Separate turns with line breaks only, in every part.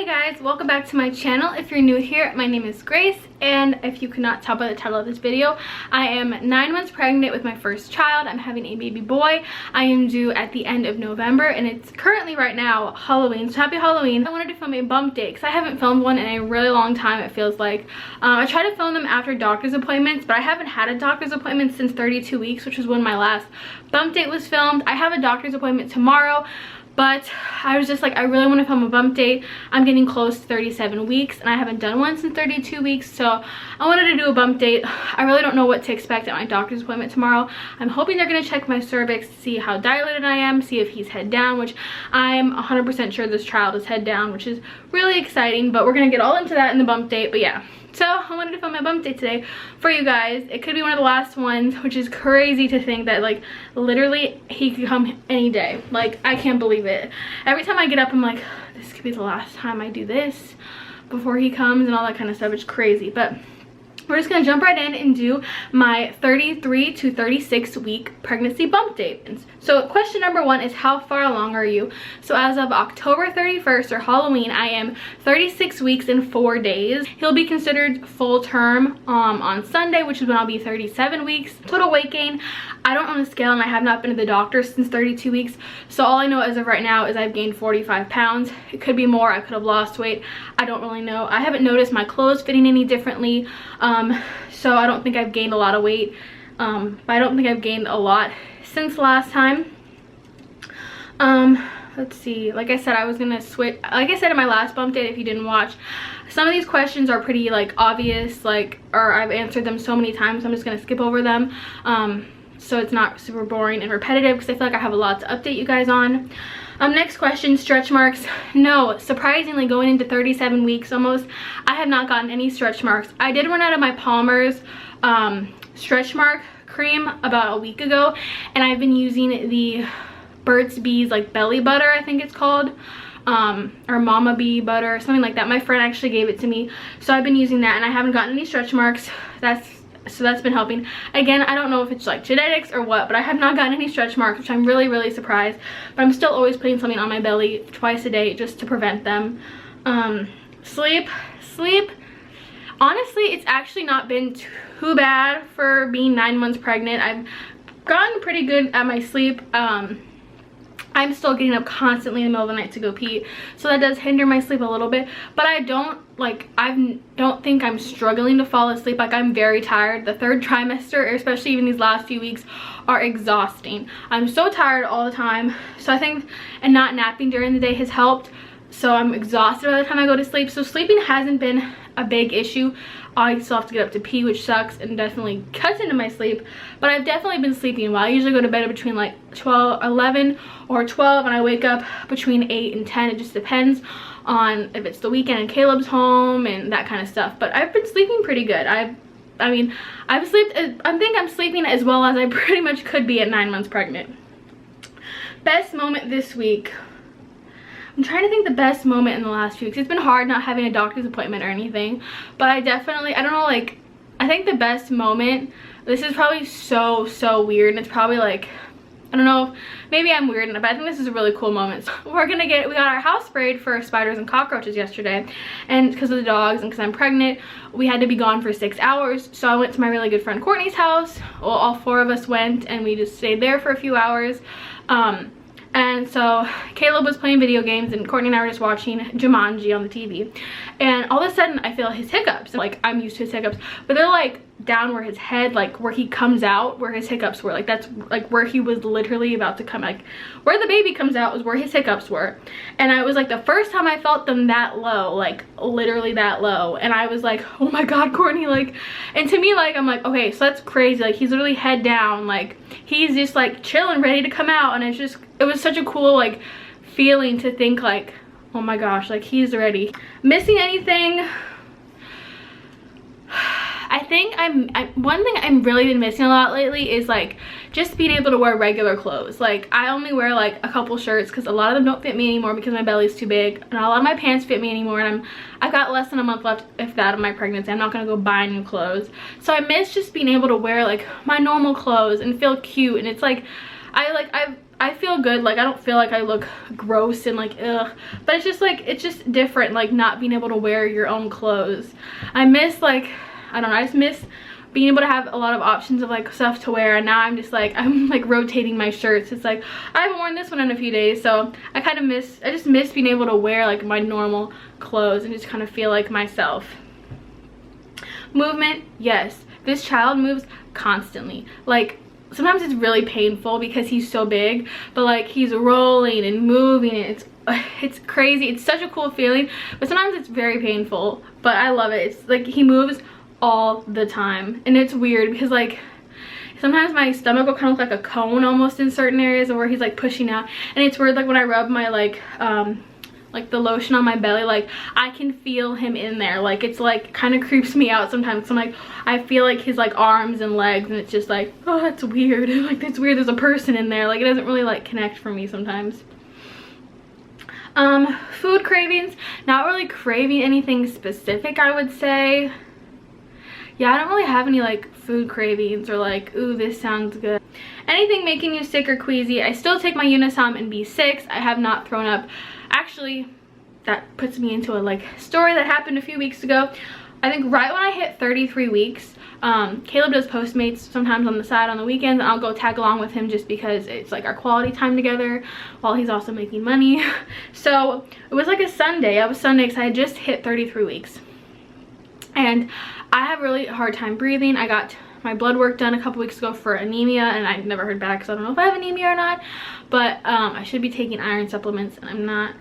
Hey guys, welcome back to my channel. If you're new here, my name is Grace, and if you cannot tell by the title of this video, I am 9 months pregnant with my first child. I'm having a baby boy. I am due at the end of November, and it's currently right now Halloween, so happy Halloween. I wanted to film a bump date because I haven't filmed one in a really long time, it feels like. I try to film them after doctor's appointments, but I haven't had a doctor's appointment since 32 weeks, which was when my last bump date was filmed. I have a doctor's appointment tomorrow, but I was just like, I really want to film a bump date. I'm getting close to 37 weeks and I haven't done one since 32 weeks, so I wanted to do a bump date. I really don't know what to expect at my doctor's appointment tomorrow. I'm hoping they're going to check my cervix to see how dilated I am, see if he's head down, which I'm 100% sure this child is head down, which is really exciting, but we're going to get all into that in the bump date. But yeah, so I wanted to film my bump date today for you guys. It could be one of the last ones, which is crazy to think that, like, literally he could come any day. Like, I can't believe it. Every time I get up, I'm like, this could be the last time I do this before he comes and all that kind of stuff. It's crazy. But we're just gonna jump right in and do my 33 to 36 week pregnancy bump date. So question number one is, how far along are you? So as of October 31st, or Halloween, I am 36 weeks and 4 days. He'll be considered full term on Sunday, which is when I'll be 37 weeks. Total weight gain, I don't own a scale and I have not been to the doctor since 32 weeks. So all I know as of right now is I've gained 45 pounds. It could be more, I could have lost weight. I don't really know. I haven't noticed my clothes fitting any differently. So I don't think I've gained a lot of weight, but I don't think I've gained a lot since last time. Let's see, like I said, I was gonna switch, like I said in my last bump date, if you didn't watch, some of these questions are pretty like obvious, like, or I've answered them so many times, so I'm just gonna skip over them, so it's not super boring and repetitive, because I feel like I have a lot to update you guys on. Next question, stretch marks. No, surprisingly, going into 37 weeks almost, I have not gotten any stretch marks. I did run out of my Palmer's stretch mark cream about a week ago, and I've been using the Burt's Bees like belly butter, I think it's called, or Mama Bee butter, something like that. My friend actually gave it to me, so I've been using that and I haven't gotten any stretch marks. So that's been helping. Again, I don't know if it's like genetics or what, but I have not gotten any stretch marks, which I'm really surprised. But I'm still always putting something on my belly twice a day just to prevent them. Sleep. Honestly, it's actually not been too bad for being 9 months pregnant. I've gotten pretty good at my sleep. I'm still getting up constantly in the middle of the night to go pee, so that does hinder my sleep a little bit, but I don't think I'm struggling to fall asleep. Like, I'm very tired. The third trimester, especially even these last few weeks, are exhausting. I'm so tired all the time, so I think, and not napping during the day has helped, so I'm exhausted by the time I go to sleep. So sleeping hasn't been a big issue. I still have to get up to pee, which sucks and definitely cuts into my sleep, but I've definitely been sleeping well. I usually go to bed between like 11 or 12, and I wake up between 8 and 10. It just depends on if it's the weekend and Caleb's home and that kind of stuff, but I've been sleeping pretty good. I think I'm sleeping as well as I pretty much could be at 9 months pregnant. Best moment this week. I'm trying to think the best moment in the last few weeks. It's been hard not having a doctor's appointment or anything, but I don't know, like, I think the best moment, this is probably so weird, and it's probably like, I don't know, maybe I'm weird, but I think this is a really cool moment. So we got our house sprayed for spiders and cockroaches yesterday, and because of the dogs and because I'm pregnant, we had to be gone for 6 hours. So I went to my really good friend Courtney's house. Well, all 4 of us went, and we just stayed there for a few hours. And so Caleb was playing video games and Courtney and I were just watching Jumanji on the TV. And all of a sudden I feel his hiccups. Like, I'm used to his hiccups, but they're like down where his head, like where he comes out, where his hiccups were. Like, that's like where he was literally about to come, like where the baby comes out was where his hiccups were. And I was like, the first time I felt them that low, like literally that low. And I was like, oh my God, Courtney, like, and to me, like, I'm like, okay, so that's crazy. Like, he's literally head down, like he's just like chilling, ready to come out. And it was such a cool like feeling to think like, oh my gosh, like he's ready. Missing anything? I think one thing I've really been missing a lot lately is like just being able to wear regular clothes. Like, I only wear like a couple shirts because a lot of them don't fit me anymore because my belly's too big, and a lot of my pants fit me anymore, and I've got less than a month left, if that, of my pregnancy. I'm not gonna go buy new clothes, so I miss just being able to wear like my normal clothes and feel cute. And it's like I I feel good. Like, I don't feel like I look gross and like ugh, but it's just like, it's just different, like not being able to wear your own clothes. I miss, like, I don't know, I just miss being able to have a lot of options of like stuff to wear, and now I'm just like, I'm like rotating my shirts. It's like, I haven't worn this one in a few days, so I kind of miss, I just miss being able to wear like my normal clothes and just kind of feel like myself. Movement, yes, this child moves constantly. Like, sometimes it's really painful because he's so big, but like he's rolling and moving, and it's crazy. It's such a cool feeling, but sometimes it's very painful, but I love it. It's like he moves all the time, and it's weird because like sometimes my stomach will kind of look like a cone almost in certain areas where he's like pushing out, and it's weird, like when I rub my like the lotion on my belly, like I can feel him in there. Like it's like kind of creeps me out sometimes. So I'm like, I feel like his like arms and legs, and it's just like, oh, that's weird. Like it's weird, there's a person in there. Like it doesn't really like connect for me sometimes. Food cravings, not really craving anything specific, I would say. Yeah, I don't really have any like food cravings or like, ooh, this sounds good. Anything making you sick or queasy, I still take my Unisom and B6. I have not thrown up. Actually, that puts me into a like story that happened a few weeks ago. I think right when I hit 33 weeks, Caleb does Postmates sometimes on the side on the weekends, and I'll go tag along with him just because it's like our quality time together while he's also making money. So it was like a Sunday. I was Sunday because I had just hit 33 weeks. And I have really hard time breathing. I got my blood work done a couple weeks ago for anemia, and I never heard back, so I don't know if I have anemia or not. But I should be taking iron supplements, and I'm not.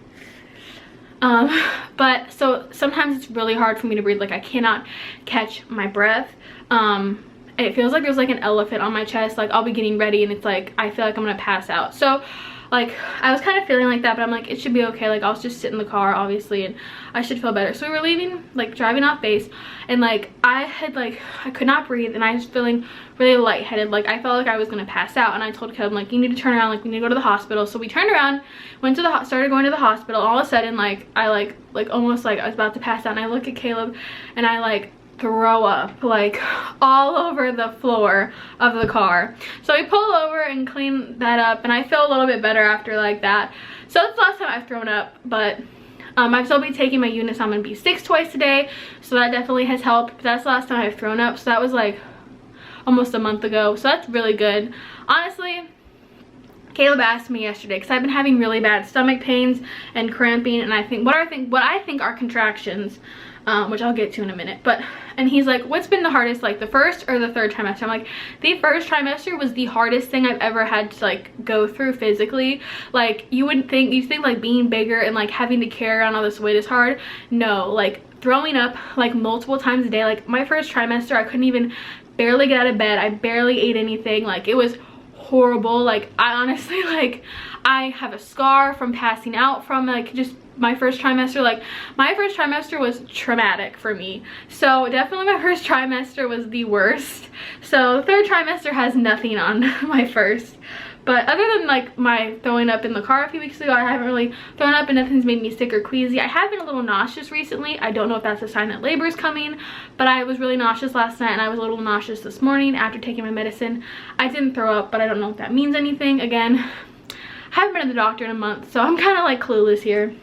But so sometimes it's really hard for me to breathe. Like I cannot catch my breath. It feels like there's like an elephant on my chest. Like I'll be getting ready, and it's like I feel like I'm gonna pass out. So like I was kind of feeling like that, but I'm like, it should be okay. Like I'll just sit in the car obviously, and I should feel better. So we were leaving, like driving off base, and like I could not breathe, and I was feeling really lightheaded. Like I felt like I was gonna pass out, and I told Caleb, like, you need to turn around, like we need to go to the hospital. So we turned around, went to the started going to the hospital. All of a sudden, like I like almost like I was about to pass out, and I look at Caleb, and I like throw up like all over the floor of the car. So we pull over and clean that up, and I feel a little bit better after like that. So that's the last time I've thrown up, but I've still been taking my Unisom and B6 twice a day, so that definitely has helped. But that's the last time I've thrown up, so that was like almost a month ago, so that's really good. Honestly, Caleb asked me yesterday because I've been having really bad stomach pains and cramping, and I think what I think are contractions, which I'll get to in a minute. And he's like, what's been the hardest, like the first or the third trimester? I'm like, the first trimester was the hardest thing I've ever had to like go through physically. Like you think like being bigger and like having to carry around all this weight is hard. No, like throwing up like multiple times a day. Like my first trimester, I couldn't even barely get out of bed. I barely ate anything. Like it was horrible. Like I honestly, like I have a scar from passing out from like just my first trimester. Like my first trimester was traumatic for me, so definitely my first trimester was the worst. So the third trimester has nothing on my first, but other than like my throwing up in the car a few weeks ago, I haven't really thrown up, and nothing's made me sick or queasy. I have been a little nauseous recently. I don't know if that's a sign that labor is coming, but I was really nauseous last night, and I was a little nauseous this morning after taking my medicine. I didn't throw up, but I don't know if that means anything. Again, I haven't been to the doctor in a month, so I'm kind of like clueless here.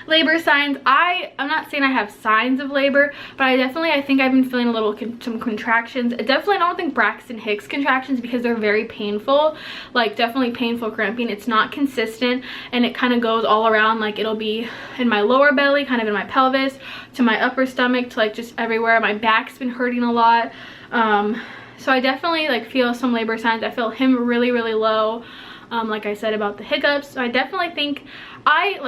Labor signs, I'm not saying I have signs of labor, but I think I've been feeling a little some contractions. I don't think Braxton Hicks contractions, because they're very painful, like definitely painful cramping. It's not consistent, and it kind of goes all around. Like it'll be in my lower belly, kind of in my pelvis, to my upper stomach, to like just everywhere. My back's been hurting a lot. So I definitely like feel some labor signs. I feel him really low, like I said about the hiccups. So I definitely think I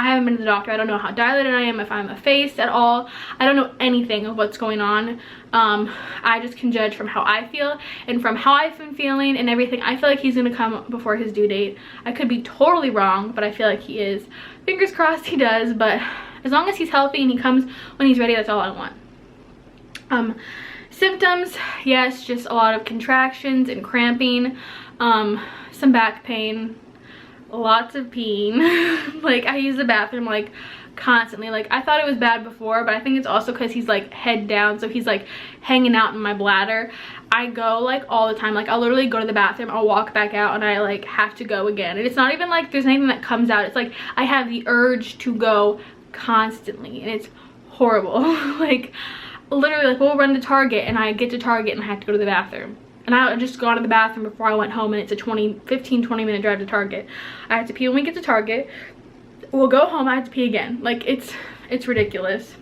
haven't been to the doctor. I don't know how dilated I am, if I'm effaced at all. I don't know anything of what's going on. I just can judge from how I feel and from how I've been feeling and everything. I feel like he's gonna come before his due date. I could be totally wrong, but I feel like he is. Fingers crossed he does, but as long as he's healthy and he comes when he's ready, that's all I want. Symptoms, yes, just a lot of contractions and cramping, some back pain, lots of peeing. Like I use the bathroom like constantly. Like, I thought it was bad before, but I think it's also because he's like head down, so he's like hanging out in my bladder. I go like all the time. Like, I'll literally go to the bathroom, I'll walk back out, and I like have to go again. And it's not even like there's anything that comes out. It's like I have the urge to go constantly, and it's horrible. Like, literally, like, we'll run to Target, and I get to Target and I have to go to the bathroom. And I just got to the bathroom before I went home, and it's a 15-20 minute drive to Target. I have to pee when we get to Target. We'll go home, I have to pee again. Like, it's ridiculous.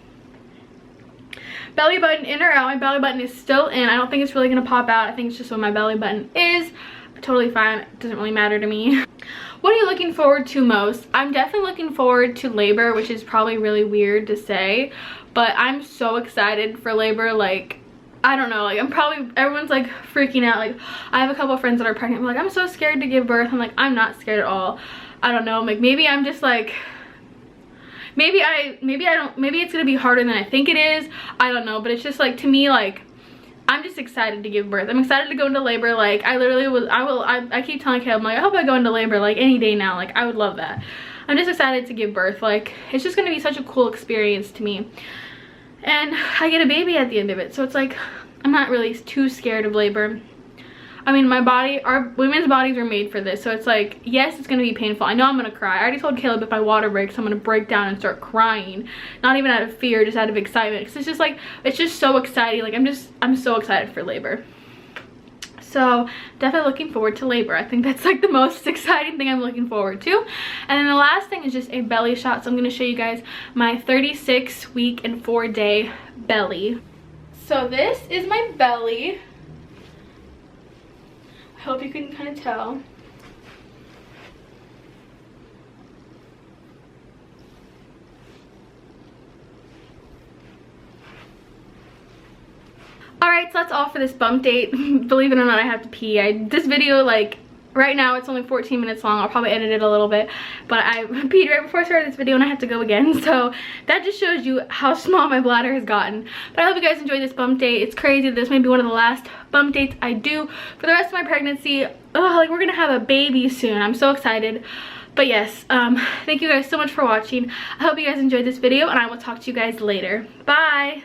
Belly button, in or out? My belly button is still in. I don't think it's really gonna pop out. I think it's just what my belly button is. Totally fine. It doesn't really matter to me. What are you looking forward to most? I'm definitely looking forward to labor, which is probably really weird to say, but I'm so excited for labor. Like, I don't know, like, everyone's like freaking out. Like, I have a couple of friends that are pregnant. I'm like, I'm so scared to give birth. I'm like, I'm not scared at all. I don't know, like, maybe I'm just like, maybe it's gonna be harder than I think it is. I don't know, but it's just like, to me, like, I'm just excited to give birth. I'm excited to go into labor. Like, I keep telling Caleb, I'm like, I hope I go into labor like any day now. Like, I would love that. I'm just excited to give birth. Like, it's just gonna be such a cool experience to me. And I get a baby at the end of it, so it's like, I'm not really too scared of labor. I mean, our women's bodies are made for this, so it's like, yes, it's gonna be painful. I know I'm gonna cry. I already told Caleb if my water breaks, I'm gonna break down and start crying. Not even out of fear, just out of excitement, because it's just like, it's just so exciting. Like, I'm so excited for labor. So definitely looking forward to labor. I think that's like the most exciting thing I'm looking forward to. And then the last thing is just a belly shot. So I'm going to show you guys my 36 week and 4 day belly. So this is my belly. I hope you can kind of tell. Alright, so that's all for this bump date. Believe it or not, I have to pee. This video, like, right now it's only 14 minutes long. I'll probably edit it a little bit, but I peed right before I started this video and I have to go again. So that just shows you how small my bladder has gotten. But I hope you guys enjoyed this bump date. It's crazy. This may be one of the last bump dates I do for the rest of my pregnancy. Like, we're gonna have a baby soon. I'm so excited. But yes, thank you guys so much for watching. I hope you guys enjoyed this video, and I will talk to you guys later. Bye!